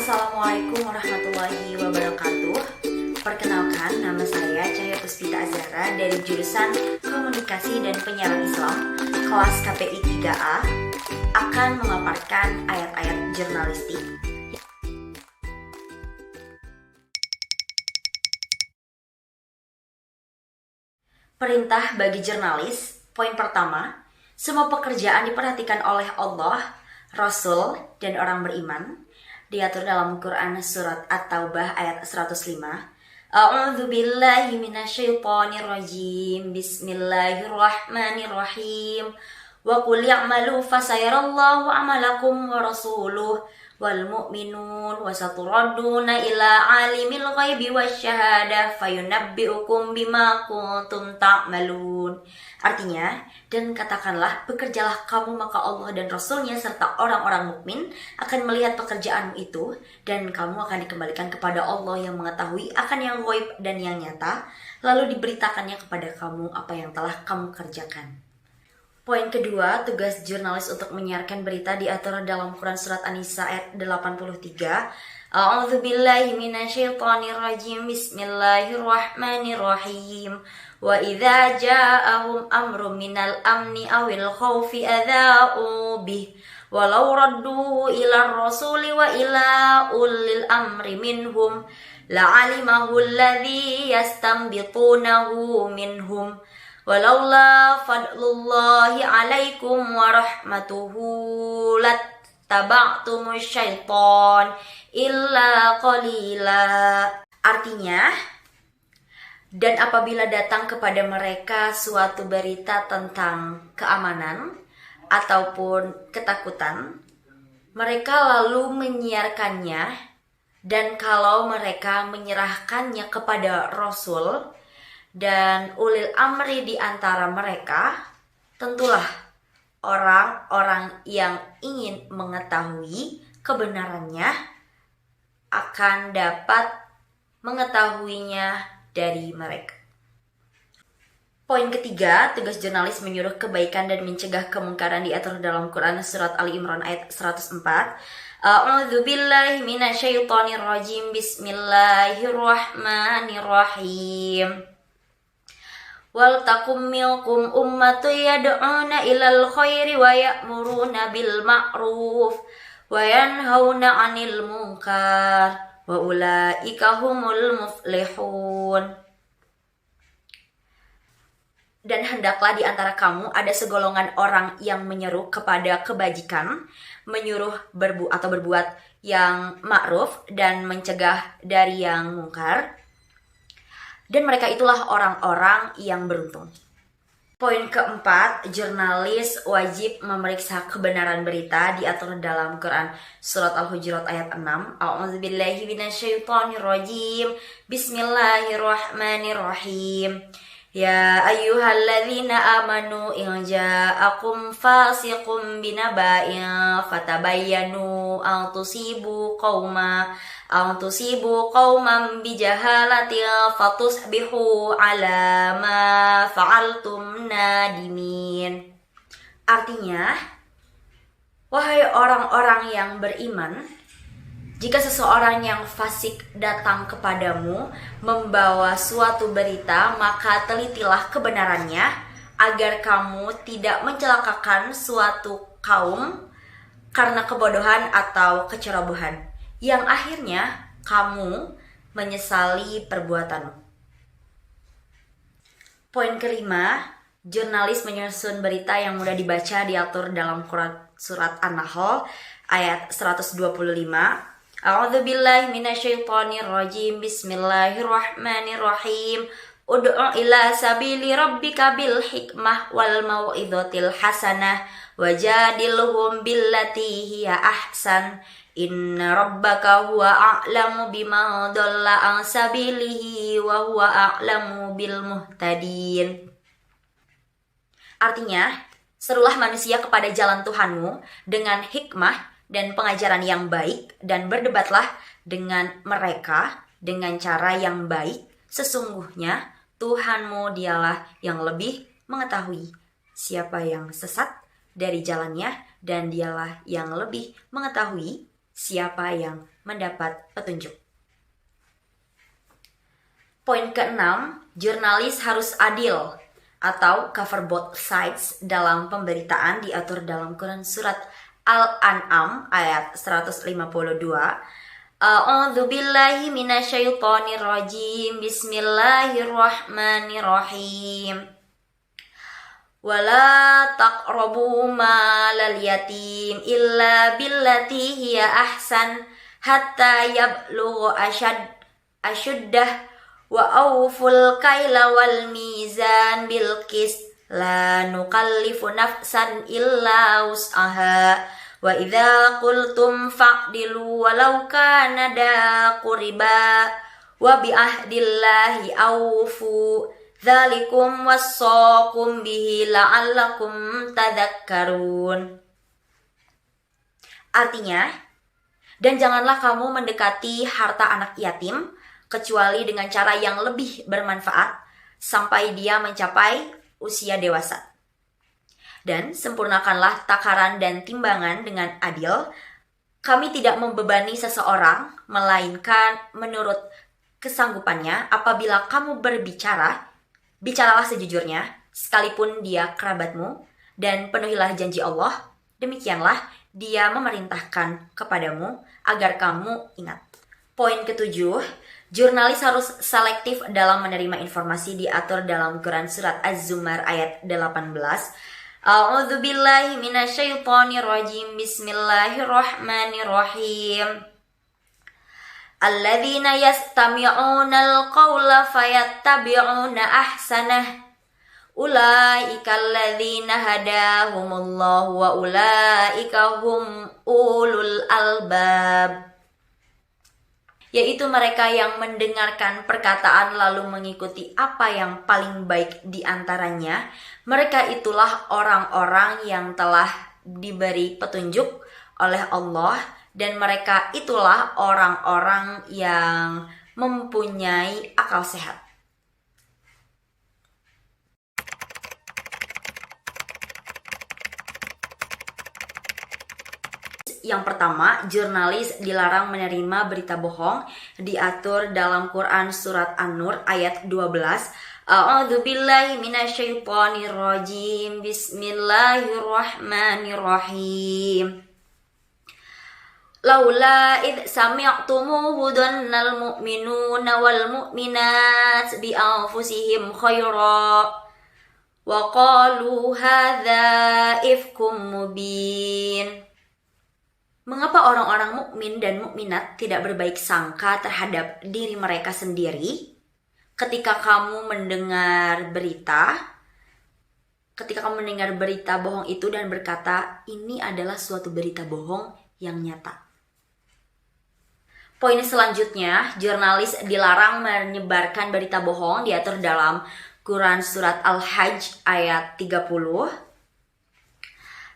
Assalamualaikum warahmatullahi wabarakatuh. Perkenalkan, nama saya Cahya Puspita Azhara dari jurusan Komunikasi dan Penyiaran Islam, kelas KPI 3A, akan memaparkan ayat-ayat jurnalistik. Perintah bagi jurnalis. Poin pertama, semua pekerjaan diperhatikan oleh Allah, Rasul, dan orang beriman. Diatur dalam Quran surat At-Taubah ayat 105. A'udzu billahi minasyaitonir rajim. Bismillahirrahmanirrahim. Wa qul ya'malu fasayarallahu 'amalakum wa rasuluhu wal mu'minun wa saturadduna ila alimil ghaibi wasyahadah fayunabbi'ukum bima kuntum ta'malun. Artinya, dan katakanlah, bekerjalah kamu maka Allah dan Rasulnya serta orang-orang mukmin akan melihat pekerjaanmu itu, dan kamu akan dikembalikan kepada Allah yang mengetahui akan yang ghaib dan yang nyata, lalu diberitakannya kepada kamu apa yang telah kamu kerjakan. Poin kedua, tugas jurnalis untuk menyiarkan berita diatur dalam Quran surat An-Nisa ayat 83. A'udzu billahi minasyaitonir rajim. Bismillahirrahmanirrahim. Wa idza ja'ahum amrun minal amni awil khaufi adza'u bih walau radduhu ila rasuli wa ila ulil amri minhum la'alimahu alladzi yastanbitunahu minhum walaula fadlullahi alaikum wa rahmatuhu lattaba'tumus syaitan illa qalila. Artinya, dan apabila datang kepada mereka suatu berita tentang keamanan ataupun ketakutan, mereka lalu menyiarkannya, dan kalau mereka menyerahkannya kepada Rasul dan ulil amri di antara mereka, tentulah orang-orang yang ingin mengetahui kebenarannya akan dapat mengetahuinya dari mereka. Poin ketiga, tugas jurnalis menyuruh kebaikan dan mencegah kemungkaran diatur dalam Quran surat Ali Imran ayat 104. A'udzu billahi minasyaitonir rajim. Bismillahirrahmanirrahim. Wal takum minkum ummatun yad'una ilal khairi wa ya'muruna bil ma'ruf wa yanhauna 'anil munkar wa ulaika humul muflihun. Dan hendaklah di antara kamu ada segolongan orang yang menyeru kepada kebajikan, menyuruh berbuat yang ma'ruf dan mencegah dari yang mungkar. Dan mereka itulah orang-orang yang beruntung. Poin keempat, jurnalis wajib memeriksa kebenaran berita diatur dalam Quran surat Al-Hujurat ayat 6. A'udzubillahi minasyaitonir rajim. Bismillahirrahmanirrahim. Ya ayyuhalladzina amanu in ja'akum fasiqun binaba'in fatabayyanu an tusibu qauman bijahalatin fatusbihu ala ma fa'altum nadimin. Artinya, wahai orang-orang yang beriman, jika seseorang yang fasik datang kepadamu membawa suatu berita, maka telitilah kebenarannya agar kamu tidak mencelakakan suatu kaum karena kebodohan atau kecerobohan, yang akhirnya kamu menyesali perbuatanmu. Poin kelima, jurnalis menyusun berita yang mudah dibaca diatur dalam Quran surat An-Nahl ayat 125. A'udzu billahi minasyaitonir rajim. Bismillahirrahmanirrahim. Ud'u ila sabili rabbika bil hikmah wal mau'izatil hasanah wajadilhum billati hiya ahsan. Inna rabbaka huwa a'lamu bima dhalla an sabilihi wa huwa a'lamu bil muhtadin. Artinya, serulah manusia kepada jalan Tuhanmu dengan hikmah dan pengajaran yang baik, dan berdebatlah dengan mereka dengan cara yang baik. Sesungguhnya Tuhanmu dialah yang lebih mengetahui siapa yang sesat dari jalannya, dan dialah yang lebih mengetahui siapa yang mendapat petunjuk. Poin ke-6, jurnalis harus adil atau cover both sides dalam pemberitaan diatur dalam Quran surat Al-An'am ayat 152. A'udzu billahi minasyaitonir rajim. Bismillahirrahmanirrahim. Wala taqrabu malal yatim illa billati hiya ahsan hatta yablugha ashuddah wa awful kaila wal mizan bil qist la nukallifu nafsan illa wus'aha wa idza qultum fa'dilu walau kana da qurba wa bi ahdillahi awfu dzalikum wassaqum bihi la'allakum tadhakkarun. Artinya, dan janganlah kamu mendekati harta anak yatim kecuali dengan cara yang lebih bermanfaat sampai dia mencapai usia dewasa. Dan sempurnakanlah takaran dan timbangan dengan adil. Kami tidak membebani seseorang, melainkan menurut kesanggupannya. Apabila kamu berbicara, bicaralah sejujurnya, sekalipun dia kerabatmu, dan penuhilah janji Allah. Demikianlah dia memerintahkan kepadamu agar kamu ingat. Poin ke-7, jurnalis harus selektif dalam menerima informasi diatur dalam Quran surat Az-Zumar ayat 18. A'udzu billahi minasyaitonir rajim. Bismillahirrahmanirrahim. Alladzina yastami'una al-qawla fayattabi'una ahsanah. Ulaika alladzina hadahumullahu wa ulaika hum ulul albab. Yaitu mereka yang mendengarkan perkataan lalu mengikuti apa yang paling baik di antaranya. Mereka itulah orang-orang yang telah diberi petunjuk oleh Allah, dan mereka itulah orang-orang yang mempunyai akal sehat. Yang pertama, jurnalis dilarang menerima berita bohong, diatur dalam Quran surat An-Nur ayat 12. A'udzu billahi minasyaitonir rajim. Bismillahirrahmanirrahim. Laula id sami'tumuhu dhannal mu'minuna wal mu'minat bi anfusihim khaira wa qalu hadza ifkum mubin. Mengapa orang-orang mukmin dan mukminat tidak berbaik sangka terhadap diri mereka sendiri ketika kamu mendengar berita bohong itu dan berkata, ini adalah suatu berita bohong yang nyata. Poin selanjutnya, jurnalis dilarang menyebarkan berita bohong, diatur dalam Quran surat Al-Hajj ayat 30.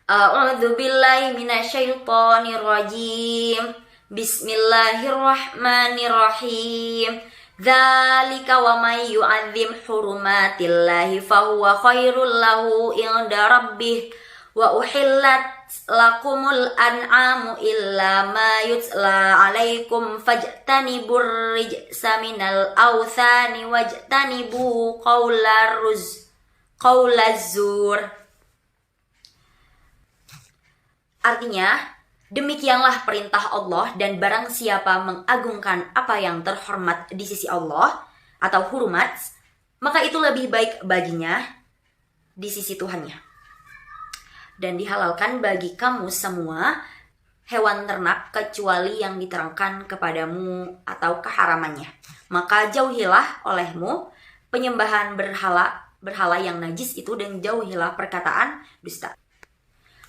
A'udzu billahi minasyaitonir rajim. Bismillahirrahmanirrahim. Dzalika wa may yu'azzim hurumatillahi fahuwa khairul lahu 'inda rabbih wa uhillat lakumul an'amu illa ma yutla 'alaikum fajtanibur rijsa minal awthani wajtanibu qaulaz zur. Artinya, demikianlah perintah Allah, dan barang siapa mengagungkan apa yang terhormat di sisi Allah atau hurumat, maka itu lebih baik baginya di sisi Tuhannya. Dan dihalalkan bagi kamu semua hewan ternak kecuali yang diterangkan kepadamu atau keharamannya. Maka jauhilah olehmu penyembahan berhala yang najis itu, dan jauhilah perkataan dusta.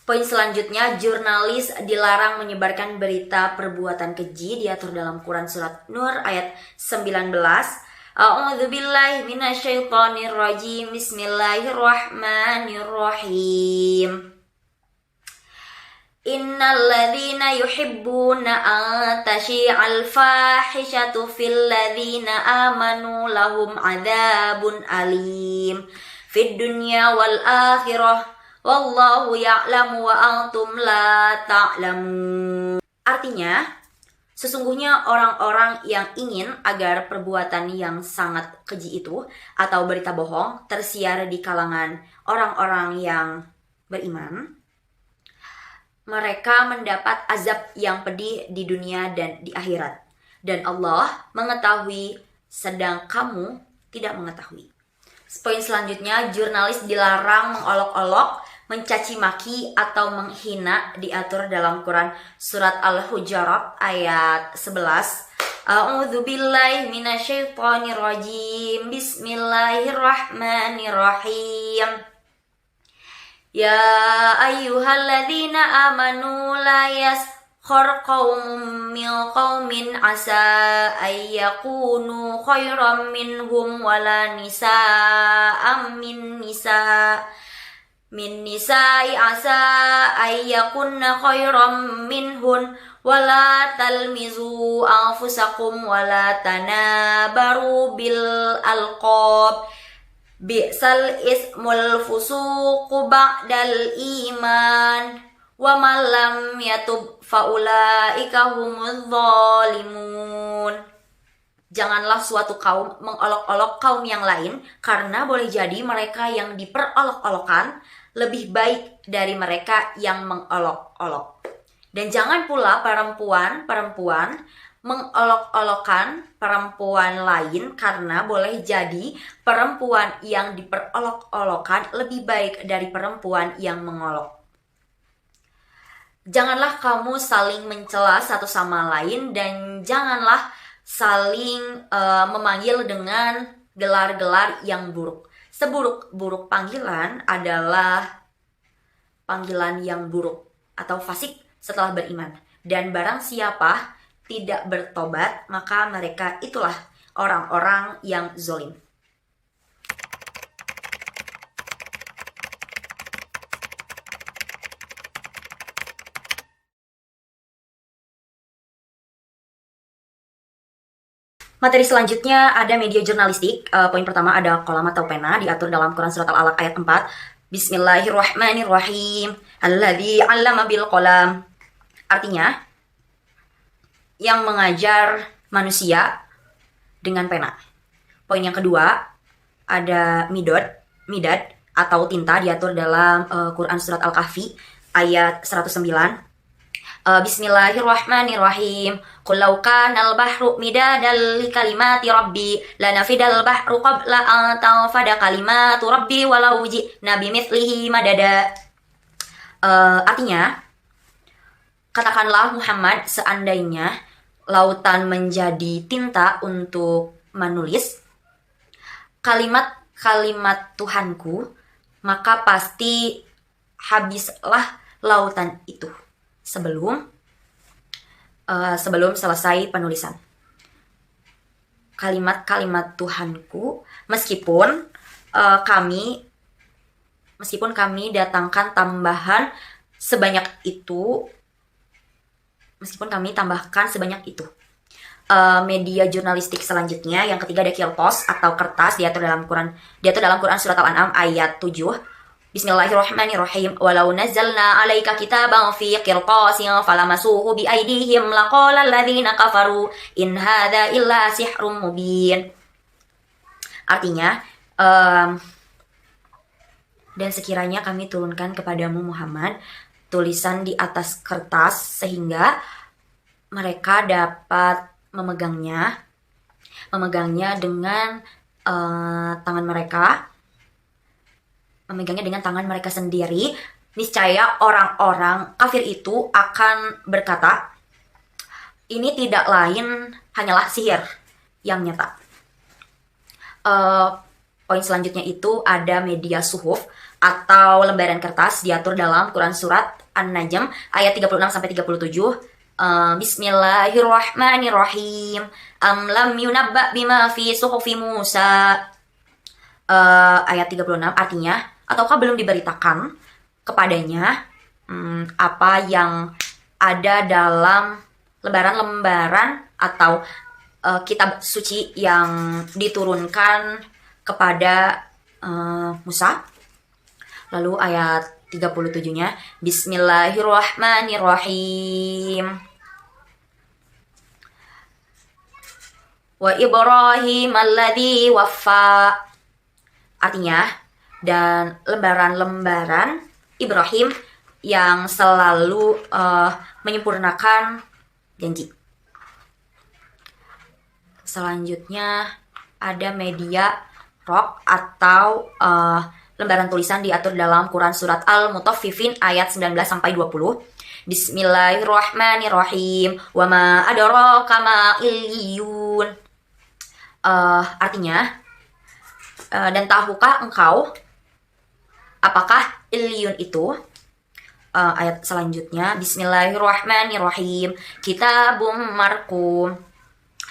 Poin selanjutnya, jurnalis dilarang menyebarkan berita perbuatan keji, diatur dalam Quran surat Nur ayat 19. A'udzu billahi minasyaitonir rajim. Bismillahirrahmanirrahim. Innal ladzina yuhibbuna an tashi'al fahishatu fil ladzina amanu lahum adzabun alim fid dunya wal akhirah. Wallahu ya'lamu wa antum la ta'lamun. Artinya, sesungguhnya orang-orang yang ingin agar perbuatan yang sangat keji itu atau berita bohong tersiar di kalangan orang-orang yang beriman, mereka mendapat azab yang pedih di dunia dan di akhirat. Dan Allah mengetahui sedang kamu tidak mengetahui. Poin selanjutnya, jurnalis dilarang mengolok-olok, mencaci maki atau menghina, diatur dalam Quran surat Al-Hujurat ayat 11. A'udzu billahi minasyaitonir rajim. Bismillahirrahmanirrahim. Ya ayyuhalladzina amanu la yaskhar qaumun min qaumin asa ayyakunu khairam minhum wala nisa'am min nisa'i asa ayyakunna khairam minhun wala talmizu anfusakum wala tanabaru bil alqab bi'sal ismul fusuqu ba'dal iman wa man lam yatub faulaika humudz zalimun. Janganlah suatu kaum mengolok-olok kaum yang lain, karena boleh jadi mereka yang diperolok-olokan lebih baik dari mereka yang mengolok-olok. Dan jangan pula perempuan mengolok-olokkan perempuan lain, karena boleh jadi perempuan yang diperolok-olokan lebih baik dari perempuan yang mengolok. Janganlah kamu saling mencela satu sama lain, dan janganlah saling memanggil dengan gelar-gelar yang buruk. Seburuk-buruk panggilan adalah panggilan yang buruk atau fasik setelah beriman. Dan barang siapa tidak bertobat, maka mereka itulah orang-orang yang zalim. Materi selanjutnya ada media jurnalistik. Poin pertama ada kolam atau pena, diatur dalam Quran surat Al-Alaq ayat 4. Bismillahirrahmanirrahim. Alladzi 'allama bil qalam. Artinya, yang mengajar manusia dengan pena. Poin yang kedua ada midad atau tinta, diatur dalam Quran surat Al-Kahfi ayat 109. Bismillahirrahmanirrahim. Qul law kana al-bahru midadan li kalimati rabbi lanafidal bahru qabla an tanfada kalimatu rabbi walau ji'na bimithlihi madada. Artinya, katakanlah Muhammad, seandainya lautan menjadi tinta untuk menulis kalimat-kalimat Tuhanku, maka pasti habislah lautan itu sebelum selesai penulisan. Kalimat-kalimat Tuhanku, meskipun kami datangkan tambahan sebanyak itu, media jurnalistik selanjutnya yang ketiga ada qirtas atau kertas, diatur dalam Quran surat Al-An'am ayat 7. Bismillahirrahmanirrahim. Walau nazzalna 'alaika kitaban fi qirtasin falamasuhu bi aydihim laqala alladziina kafaru in hadza illa sihrun mubin. Artinya, dan sekiranya kami turunkan kepadamu Muhammad tulisan di atas kertas sehingga mereka dapat memegangnya dengan tangan mereka sendiri, niscaya orang-orang kafir itu akan berkata, ini tidak lain hanyalah sihir yang nyata. Poin selanjutnya itu ada media suhuf atau lembaran kertas, diatur dalam Quran surat An-Najm ayat 36-37. Bismillahirrahmanirrahim. Am lam yunabba bima fi suhufi Musa. Ayat 36 artinya, ataukah belum diberitakan kepadanya apa yang ada dalam lembaran-lembaran atau kitab suci yang diturunkan kepada Musa. Lalu ayat 37-nya, Bismillahirrahmanirrahim. wa Ibrahim alladzi waffa. Artinya, dan lembaran-lembaran Ibrahim yang selalu menyempurnakan janji. Selanjutnya ada media rock atau lembaran tulisan diatur dalam Quran surat Al-Mutaffifin ayat 19 sampai 20. Bismillahirrahmanirrahim. Wa ma adraka ma illiyun. Artinya, dan tahukah engkau apakah illiyun itu? Ayat selanjutnya, Bismillahirrahmanirrahim. Kitabum marqum.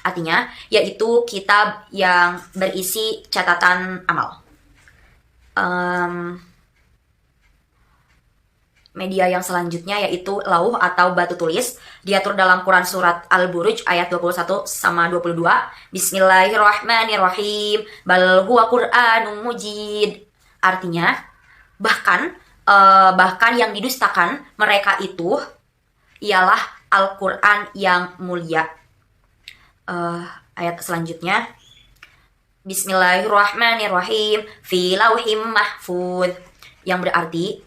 Artinya, yaitu kitab yang berisi catatan amal. Media yang selanjutnya yaitu lauh atau batu tulis, diatur dalam Quran surat Al-Buruj ayat 21 sama 22. Bismillahirrahmanirrahim. Bal huwa Qur'anum mujid. Artinya, bahkan yang didustakan mereka itu ialah Al-Quran yang mulia. Ayat selanjutnya, Bismillahirrahmanirrahim. Fi lauhim mahfuz. Yang berarti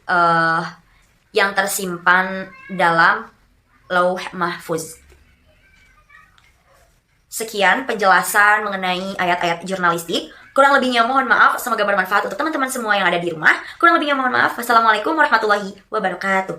yang tersimpan dalam lauh mahfuz. Sekian penjelasan mengenai ayat-ayat jurnalistik. Kurang lebihnya mohon maaf, semoga bermanfaat untuk teman-teman semua yang ada di rumah. Kurang lebihnya mohon maaf. Wassalamualaikum warahmatullahi wabarakatuh.